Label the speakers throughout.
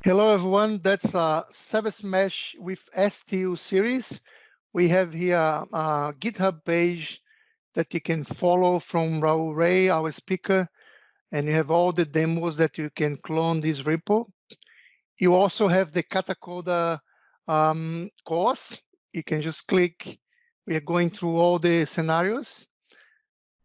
Speaker 1: Hello, everyone. That's Service Mesh with STU series. We have here a GitHub page that you can follow from Raul Ray, our speaker, and you have all the demos that you can clone this repo. You also have the Katacoda course. You can just click. We are going through all the scenarios.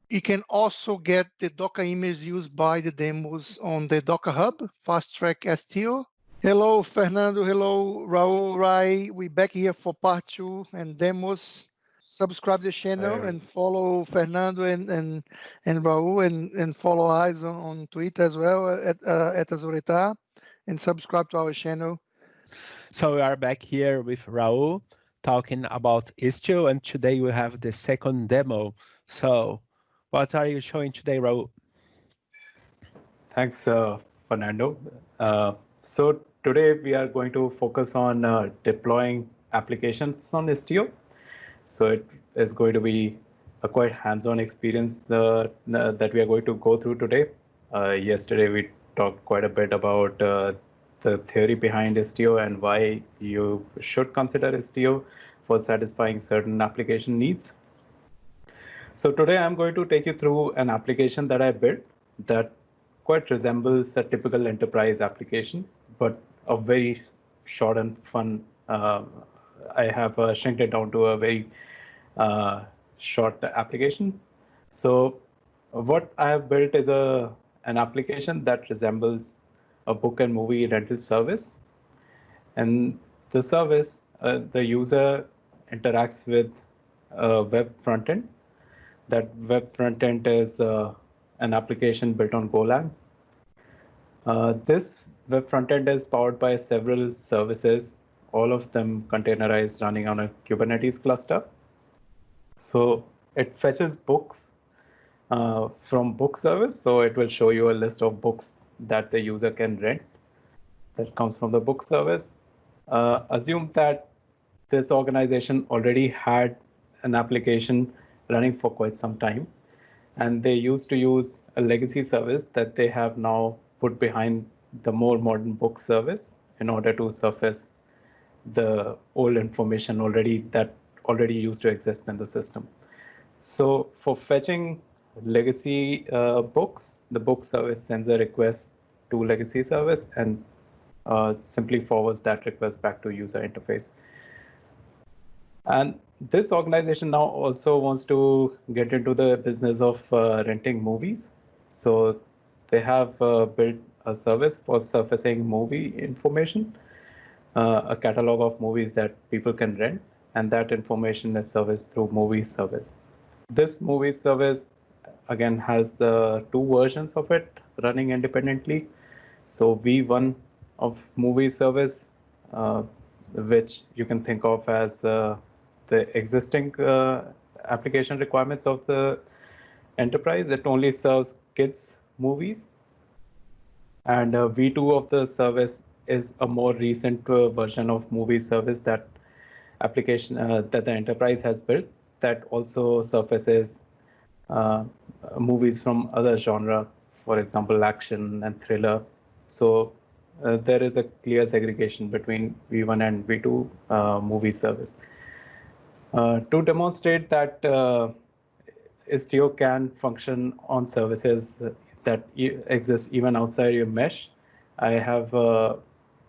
Speaker 1: You can also get the Docker image used by the demos on the Docker Hub, Fast Track STO. Hello, Fernando. Hello, Raul Rai. We're back here for part 2 and demos. Subscribe the channel and follow Fernando and Raul and follow us on Twitter as well at Azuritar and subscribe to our channel.
Speaker 2: So we are back here with Raul talking about Istio, and today we have the second demo. So what are you showing today, Raul?
Speaker 3: Thanks, Fernando. So today we are going to focus on deploying applications on Istio. So it is going to be a quite hands-on experience that we are going to go through today. Yesterday we talked quite a bit about the theory behind Istio and why you should consider Istio for satisfying certain application needs. So today I'm going to take you through an application that I built that quite resembles a typical enterprise application, but a very short and fun. I have shrinked it down to a very short application. So what I have built is an application that resembles a book and movie rental service. And the service, the user interacts with a web frontend. That web frontend is an application built on Golang. This web frontend is powered by several services, all of them containerized running on a Kubernetes cluster. So it fetches books from book service. So it will show you a list of books that the user can rent that comes from the book service. Assume that this organization already had an application running for quite some time, and they used to use a legacy service that they have now put behind the more modern book service in order to surface the old information that already used to exist in the system. So for fetching legacy books, the book service sends a request to legacy service and simply forwards that request back to user interface. And this organization now also wants to get into the business of renting movies. So they have built a service for surfacing movie information, a catalog of movies that people can rent, and that information is serviced through movie service. This movie service again has the two versions of it running independently. So V1 of movie service, which you can think of as the existing application requirements of the enterprise. It only serves kids movies. And V2 of the service is a more recent version of movie service that application that the enterprise has built that also surfaces movies from other genre, for example, action and thriller. So there is a clear segregation between V1 and V2 movie service. To demonstrate that Istio can function on services that exist even outside your mesh, I have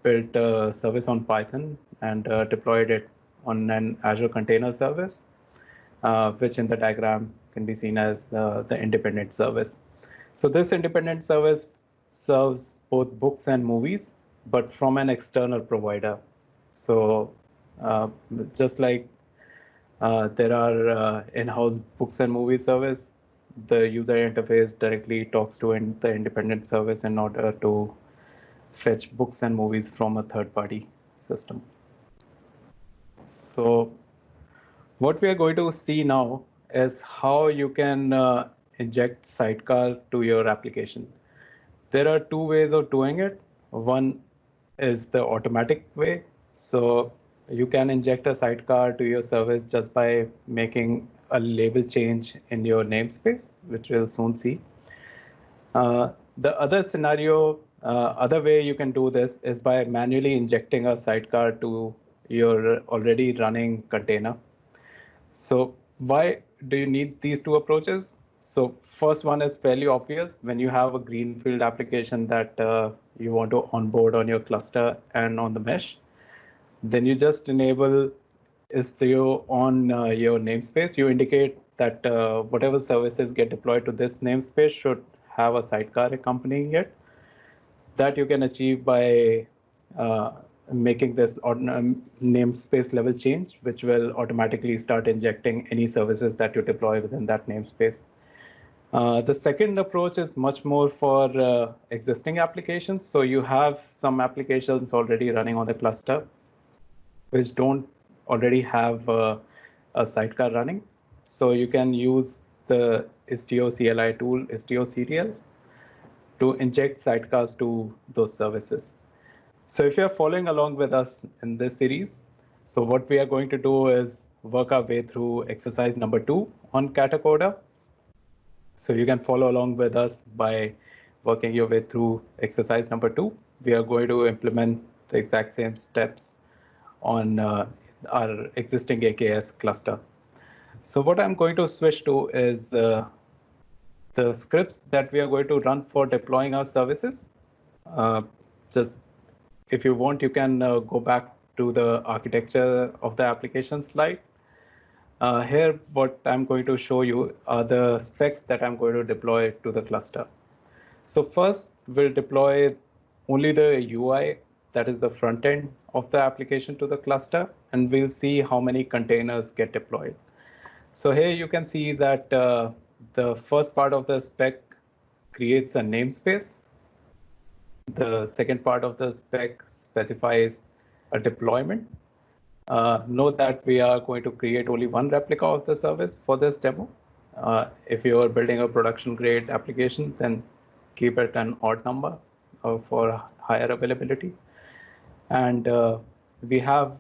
Speaker 3: built a service on Python and deployed it on an Azure Container Service, which in the diagram can be seen as the independent service. So this independent service serves both books and movies, but from an external provider. So just like there are in-house books and movie service, the user interface directly talks to the independent service in order to fetch books and movies from a third-party system. So what we are going to see now is how you can inject sidecar to your application. There are two ways of doing it. One is the automatic way. So you can inject a sidecar to your service just by making a label change in your namespace, which we'll soon see. The other scenario other way you can do this is by manually injecting a sidecar to your already running container. So why do you need these two approaches? So first one is fairly obvious. When you have a greenfield application that you want to onboard on your cluster and on the mesh, then you just enable Istio on your namespace. You indicate that whatever services get deployed to this namespace should have a sidecar accompanying it. That you can achieve by making this namespace level change, which will automatically start injecting any services that you deploy within that namespace. The second approach is much more for existing applications. So you have some applications already running on the cluster which don't already have a sidecar running. So you can use the Istio CLI tool, Istio Serial, to inject sidecars to those services. So if you're following along with us in this series, so what we are going to do is work our way through exercise number 2 on Katacoda. So you can follow along with us by working your way through exercise number 2. We are going to implement the exact same steps on our existing AKS cluster. So what I'm going to switch to is the scripts that we are going to run for deploying our services. Just if you want, you can go back to the architecture of the application slide. Here, what I'm going to show you are the specs that I'm going to deploy to the cluster. So first, we'll deploy only the UI, that is the front end of the application to the cluster, and we'll see how many containers get deployed. So here you can see that the first part of the spec creates a namespace. The second part of the spec specifies a deployment. Note that we are going to create only one replica of the service for this demo. If you are building a production grade application, then keep it an odd number for higher availability. And we have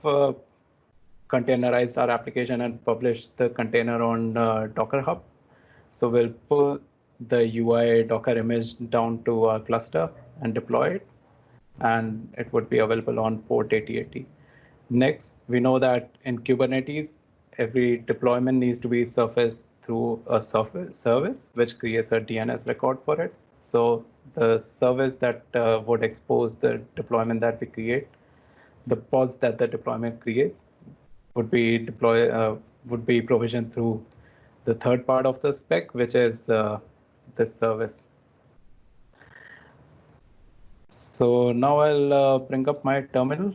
Speaker 3: containerized our application and published the container on Docker Hub. So we'll pull the UI Docker image down to our cluster and deploy it, and it would be available on port 8080. Next, we know that in Kubernetes, every deployment needs to be surfaced through a service, which creates a DNS record for it. So the service that would expose the deployment that we create, the pods that the deployment creates, would be provisioned through the third part of the spec, which is this service. So now I'll bring up my terminal.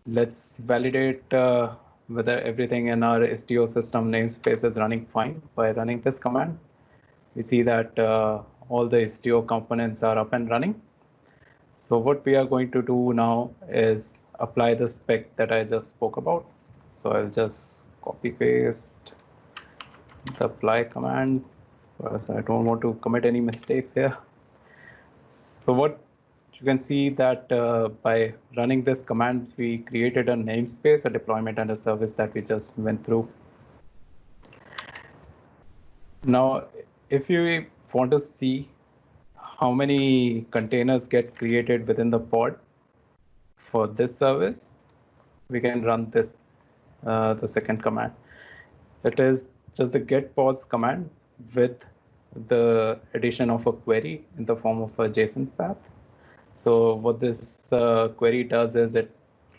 Speaker 3: Let's validate whether everything in our Istio system namespace is running fine by running this command. We see that all the Istio components are up and running. So what we are going to do now is apply the spec that I just spoke about. So I'll just copy paste the apply command, because I don't want to commit any mistakes here. So what you can see that by running this command, we created a namespace, a deployment, and a service that we just went through. Now, if you want to see how many containers get created within the pod for this service, we can run this, the second command. It is just the get pods command with the addition of a query in the form of a JSON path. So what this query does is it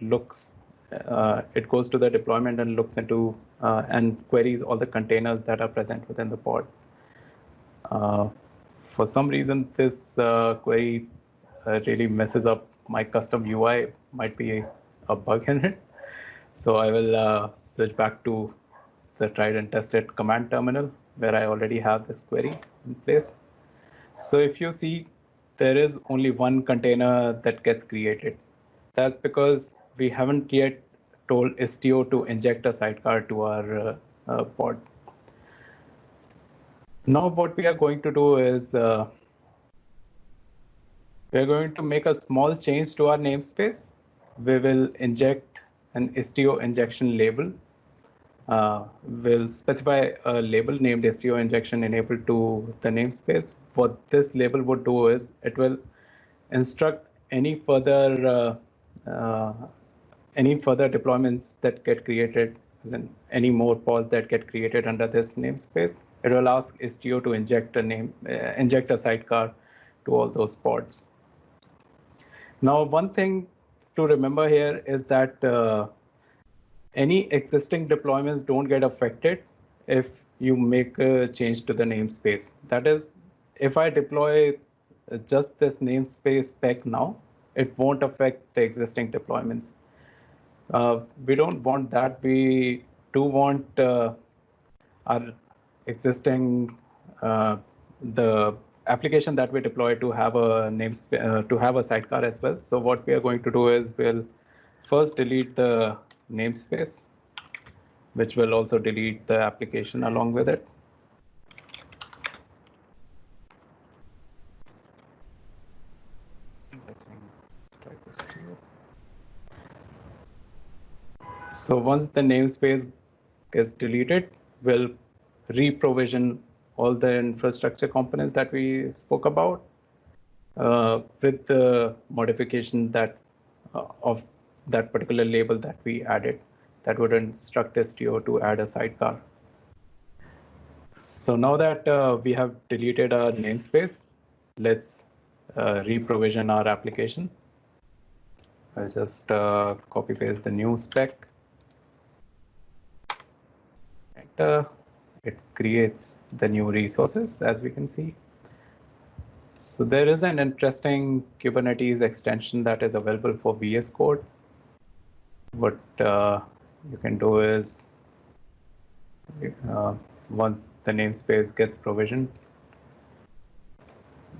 Speaker 3: goes to the deployment and looks into and queries all the containers that are present within the pod. For some reason, this query really messes up my custom UI. Might be a bug in it. So I will switch back to the tried and tested command terminal, where I already have this query in place. So if you see, there is only one container that gets created. That's because we haven't yet told Istio to inject a sidecar to our pod. Now what we are going to do is we're going to make a small change to our namespace. We will inject an Istio injection label. We'll specify a label named Istio injection enabled to the namespace. What this label would do is it will instruct any further deployments that get created, as in any more pods that get created under this namespace, it will ask Istio to inject a sidecar to all those pods. Now, one thing to remember here is that any existing deployments don't get affected if you make a change to the namespace. That is, if I deploy just this namespace spec now, it won't affect the existing deployments. We don't want that. We do want our existing the application that we deploy to have a to have a sidecar as well. So what we are going to do is we'll first delete the namespace, which will also delete the application along with it. So once the namespace gets deleted, we'll re-provision all the infrastructure components that we spoke about with the modification that of that particular label that we added that would instruct Istio to add a sidecar. So now that we have deleted our namespace, let's re-provision our application. I'll just copy paste the new spec. And it creates the new resources, as we can see. So there is an interesting Kubernetes extension that is available for VS Code. What you can do is once the namespace gets provisioned,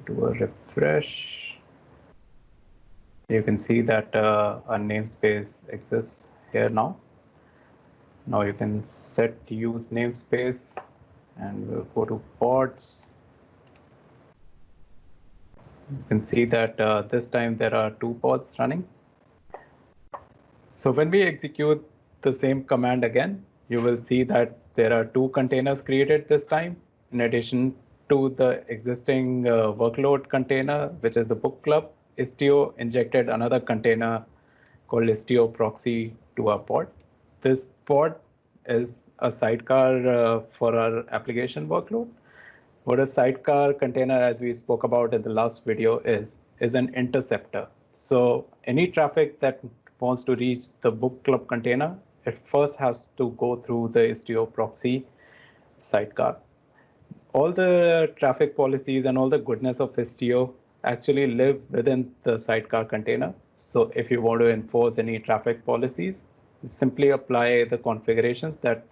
Speaker 3: do a refresh. You can see that a namespace exists here now. Now you can set use namespace and we'll go to pods. You can see that this time there are 2 pods running. So when we execute the same command again, you will see that there are 2 containers created this time, in addition to the existing workload container, which is the book club. Istio injected another container called Istio proxy to our pod. This pod is a sidecar for our application workload. What a sidecar container, as we spoke about in the last video, is an interceptor. So any traffic that wants to reach the book club container, it first has to go through the Istio proxy sidecar. All the traffic policies and all the goodness of Istio actually live within the sidecar container. So if you want to enforce any traffic policies, simply apply the configurations that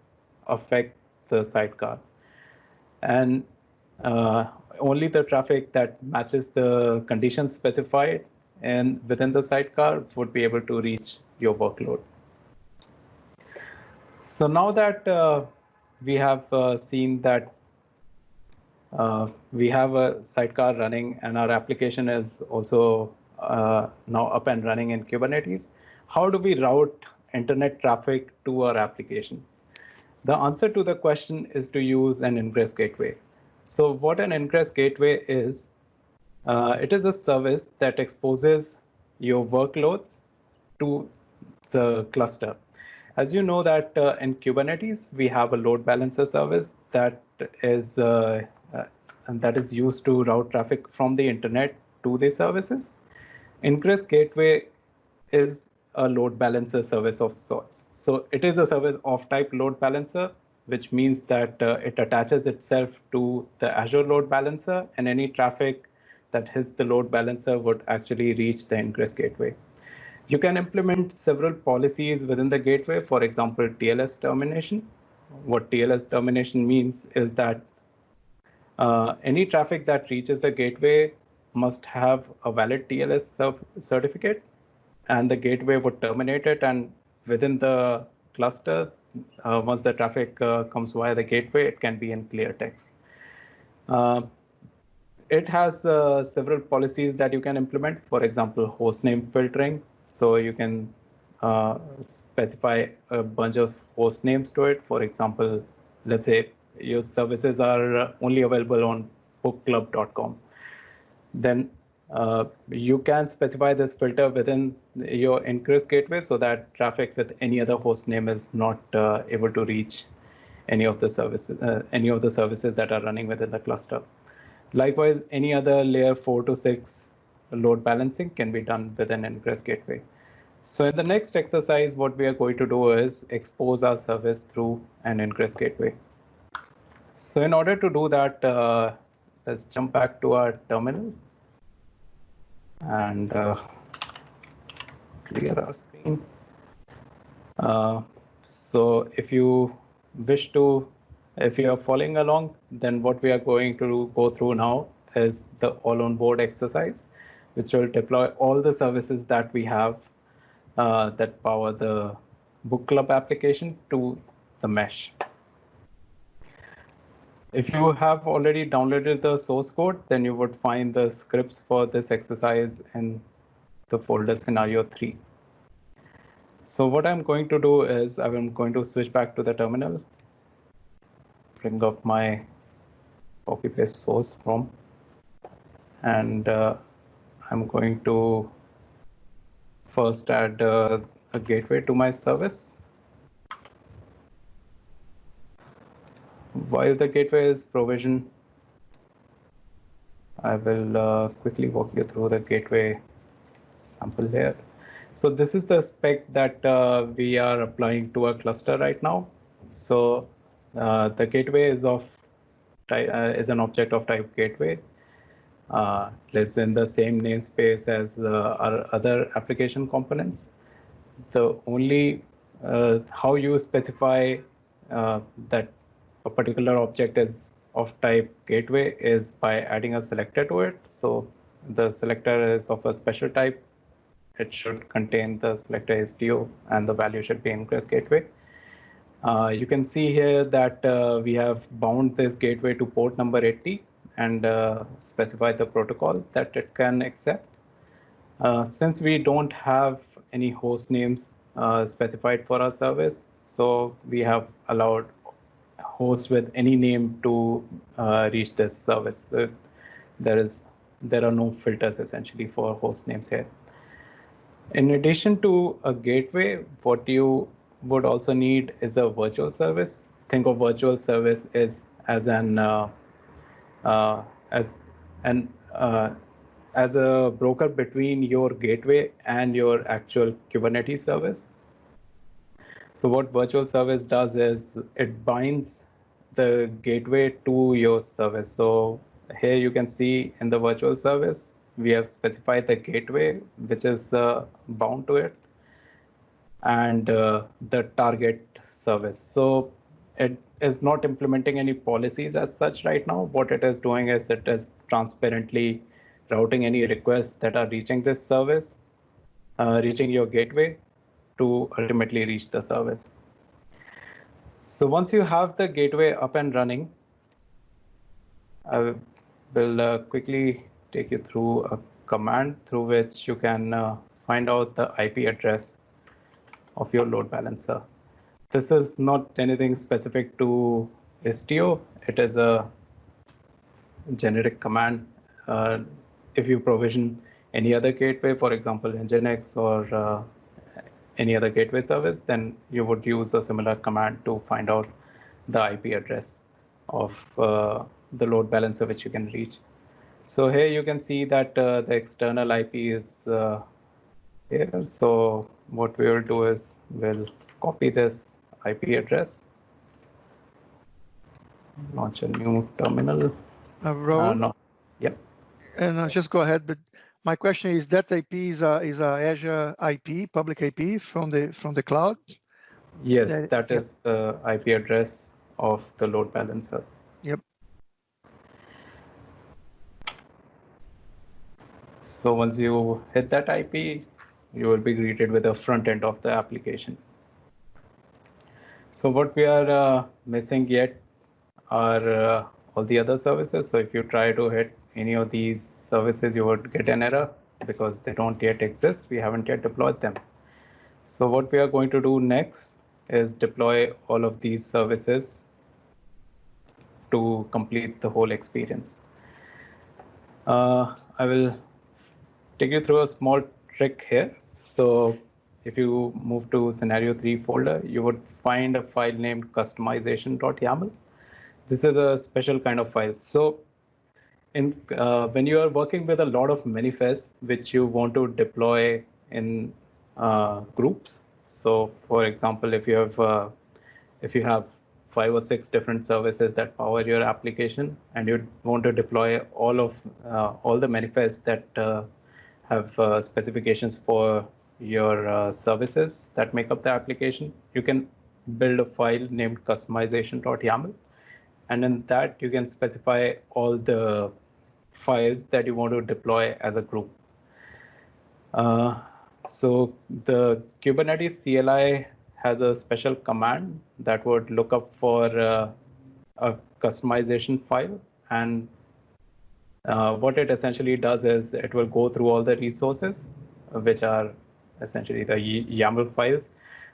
Speaker 3: affect the sidecar. And only the traffic that matches the conditions specified and within the sidecar would be able to reach your workload. So now that we have seen that we have a sidecar running and our application is also now up and running in Kubernetes, how do we route internet traffic to our application? The answer to the question is to use an ingress gateway. So what an ingress gateway is, it is a service that exposes your workloads to the cluster. As you know that in Kubernetes, we have a load balancer service that is used to route traffic from the internet to the services. Ingress gateway is a load balancer service of sorts. So it is a service of type load balancer, which means that it attaches itself to the Azure load balancer, and any traffic that hits the load balancer would actually reach the ingress gateway. You can implement several policies within the gateway, for example, TLS termination. What TLS termination means is that any traffic that reaches the gateway must have a valid TLS certificate, and the gateway would terminate it. And within the cluster, once the traffic comes via the gateway, it can be in clear text. It has several policies that you can implement, for example, hostname filtering. So you can specify a bunch of host names to it. For example, let's say your services are only available on bookclub.com. Then You can specify this filter within your Ingress gateway so that traffic with any other host name is not able to reach any of the services that are running within the cluster. Likewise, any other layer 4 to 6 load balancing can be done within Ingress gateway. So in the next exercise, what we are going to do is expose our service through an Ingress gateway. So in order to do that, let's jump back to our terminal and clear our screen. So if you are following along, then what we are going to go through now is the all on board exercise, which will deploy all the services that we have that power the book club application to the mesh. If you have already downloaded the source code, then you would find the scripts for this exercise in the folder scenario 3. So what I'm going to do is I'm going to switch back to the terminal, bring up my copy paste source from, and I'm going to first add a gateway to my service. While the gateway is provisioned, I will quickly walk you through the gateway sample layer. So this is the spec that we are applying to a cluster right now. So the gateway is an object of type gateway. Lives in the same namespace as our other application components. The only how you specify that a particular object is of type gateway is by adding a selector to it. So the selector is of a special type. It should contain the selector STO and the value should be Ingress gateway. You can see here that we have bound this gateway to port number 80 and specify the protocol that it can accept. Since we don't have any host names specified for our service, so we have allowed hosts with any name to reach this service. There are no filters essentially for host names here. In addition to a gateway, what you would also need is a virtual service. Think of virtual service as a broker between your gateway and your actual Kubernetes service. So what virtual service does is it binds the gateway to your service. So here you can see in the virtual service, we have specified the gateway, which is bound to it, and the target service. So it is not implementing any policies as such right now. What it is doing is it is transparently routing any requests that are reaching this service, reaching your gateway to ultimately reach the service. So once you have the gateway up and running, I will quickly take you through a command through which you can find out the IP address of your load balancer. This is not anything specific to Istio. It is a generic command. If you provision any other gateway, for example, Nginx or any other gateway service, then you would use a similar command to find out the IP address of the load balancer which you can reach. So here you can see that the external IP is here. So what we will do is we'll copy this IP address, launch a new terminal.
Speaker 1: Rahul?
Speaker 3: No. Yep.
Speaker 1: And just go ahead, but my question is that IP is a Azure IP, public IP from the cloud?
Speaker 3: Yes, that is the IP address of the load balancer.
Speaker 1: Yep.
Speaker 3: So once you hit that IP, you will be greeted with the front end of the application. So what we are missing yet are all the other services. So if you try to hit any of these services, you would get an error because they don't yet exist. We haven't yet deployed them. So what we are going to do next is deploy all of these services to complete the whole experience. I will take you through a small trick here. So if you move to scenario 3 folder, you would find a file named customization.yaml. This is a special kind of file. So when you are working with a lot of manifests which you want to deploy in groups. So for example, if you have 5 or 6 different services that power your application, and you want to deploy all the manifests that have specifications for your services that make up the application, you can build a file named customization.yaml, and in that you can specify all the files that you want to deploy as a group. So the Kubernetes CLI has a special command that would look up for a customization file, and what it essentially does is it will go through all the resources, which are essentially the YAML files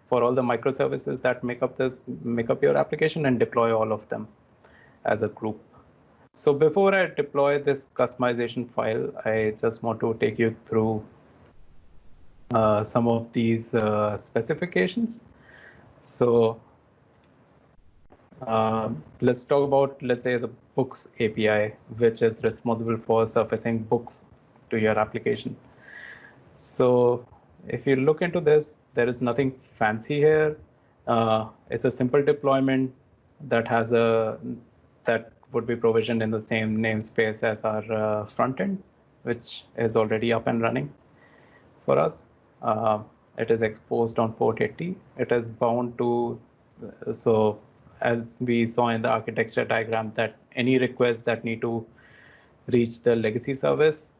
Speaker 3: for all the microservices that make up your application, and deploy all of them as a group. So before I deploy this customization file, I just want to take you through some of these specifications. So let's talk about, let's say, the books API, which is responsible for surfacing books to your application. So if you look into this, there is nothing fancy here. It's a simple deployment that would be provisioned in the same namespace as our front end, which is already up and running for us. It is exposed on port 80. It is bound to, so as we saw in the architecture diagram, that any requests that need to reach the legacy service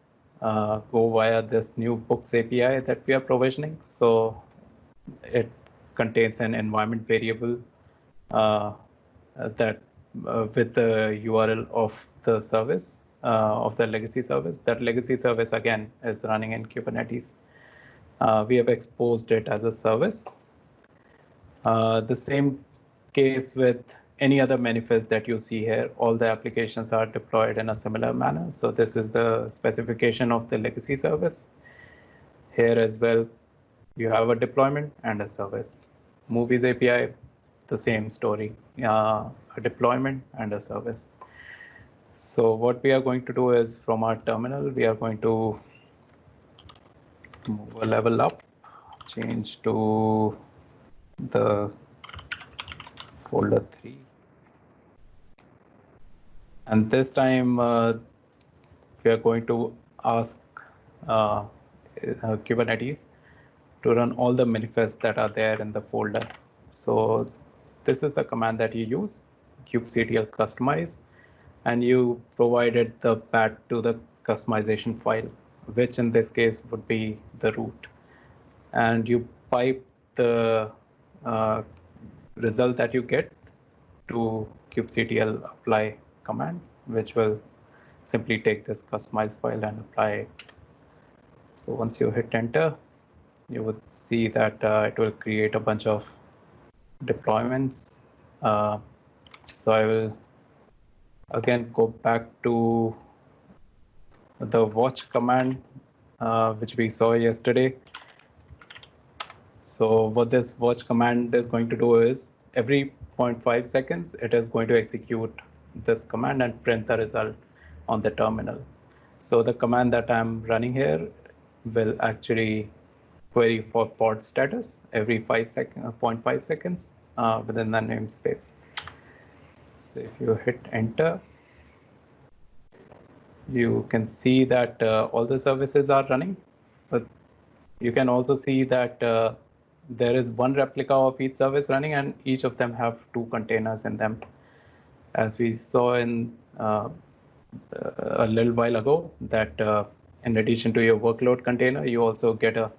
Speaker 3: go via this new books API that we are provisioning. So it contains an environment variable that with the URL of the service, of the legacy service. That legacy service, again, is running in Kubernetes. We have exposed it as a service. The same case with any other manifest that you see here. All the applications are deployed in a similar manner. So this is the specification of the legacy service. Here as well, you have a deployment and a service. Movies API, the same story, a deployment and a service. So what we are going to do is, from our terminal, we are going to move a level up, change to the folder 3. And this time we are going to ask Kubernetes to run all the manifests that are there in the folder. So this is the command that you use, kubectl customize, and you provided the path to the customization file, which in this case would be the root. And you pipe the result that you get to kubectl apply command, which will simply take this customized file and apply it. So once you hit enter, you would see that it will create a bunch of deployments. So I will again go back to the watch command, which we saw yesterday. So what this watch command is going to do is, every 0.5 seconds, it is going to execute this command and print the result on the terminal. So the command that I'm running here will actually query for pod status every 0.5 seconds within the namespace. So if you hit enter, you can see that all the services are running, but you can also see that there is one replica of each service running, and each of them have 2 containers in them. As we saw in a little while ago, that in addition to your workload container, you also get a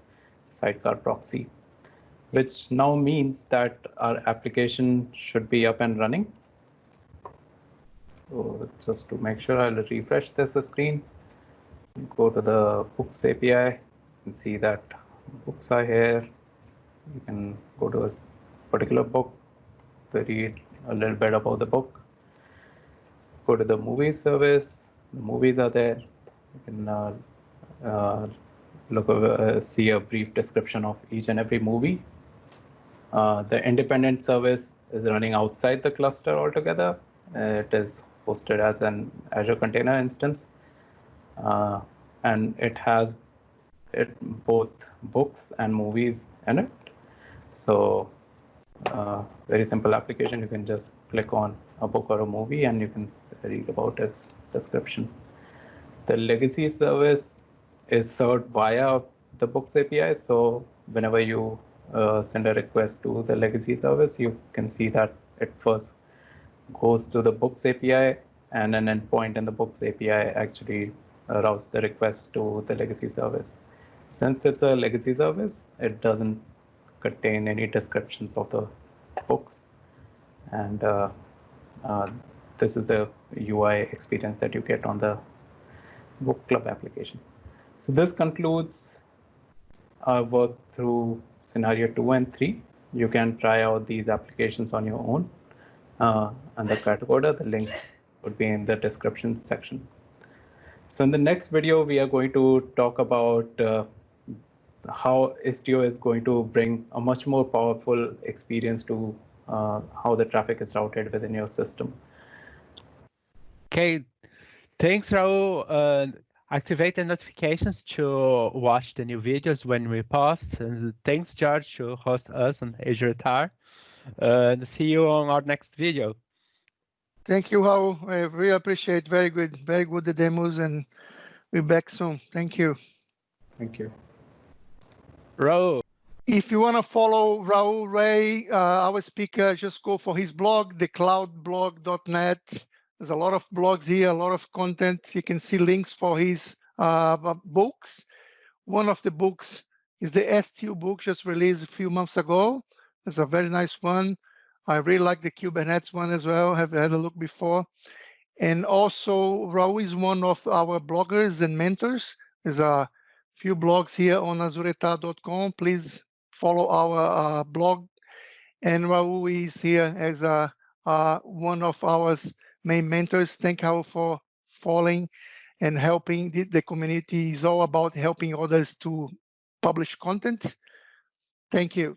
Speaker 3: sidecar proxy, which now means that our application should be up and running. So just to make sure, I'll refresh this screen, go to the books API, and see that books are here. You can go to a particular book, read a little bit about the book. Go to the movies service, the movies are there. You can see a brief description of each and every movie. The independent service is running outside the cluster altogether. It is hosted as an Azure Container Instance, and it has both books and movies in it. So very simple application. You can just click on a book or a movie and you can read about its description. The legacy service is served via the Books API. So whenever you send a request to the legacy service, you can see that it first goes to the Books API, and an endpoint in the Books API actually routes the request to the legacy service. Since it's a legacy service, it doesn't contain any descriptions of the books, and this is the UI experience that you get on the Book Club application. So this concludes our work through scenario 2 and 3. You can try out these applications on your own under Catacoda. The link would be in the description section. So in the next video, we are going to talk about how Istio is going to bring a much more powerful experience to how the traffic is routed within your system.
Speaker 2: Okay, thanks, Raul. Activate the notifications to watch the new videos when we post. And thanks, George, to host us on Azure Tar. And see you on our next video.
Speaker 1: Thank you, Raul. I really appreciate. Very good the demos, and we'll be back soon. Thank you.
Speaker 3: Thank you.
Speaker 2: Raul.
Speaker 1: If you want to follow Raul Ray, our speaker, just go for his blog, thecloudblog.net. There's a lot of blogs here, a lot of content. You can see links for his books. One of the books is the Istio book, just released a few months ago. It's a very nice one. I really like the Kubernetes one as well. Have had a look before. And also, Raul is one of our bloggers and mentors. There's a few blogs here on azuretar.com. Please follow our blog. And Raul is here as one of our main mentors. Thank you for following and helping. The community is all about helping others to publish content. Thank you.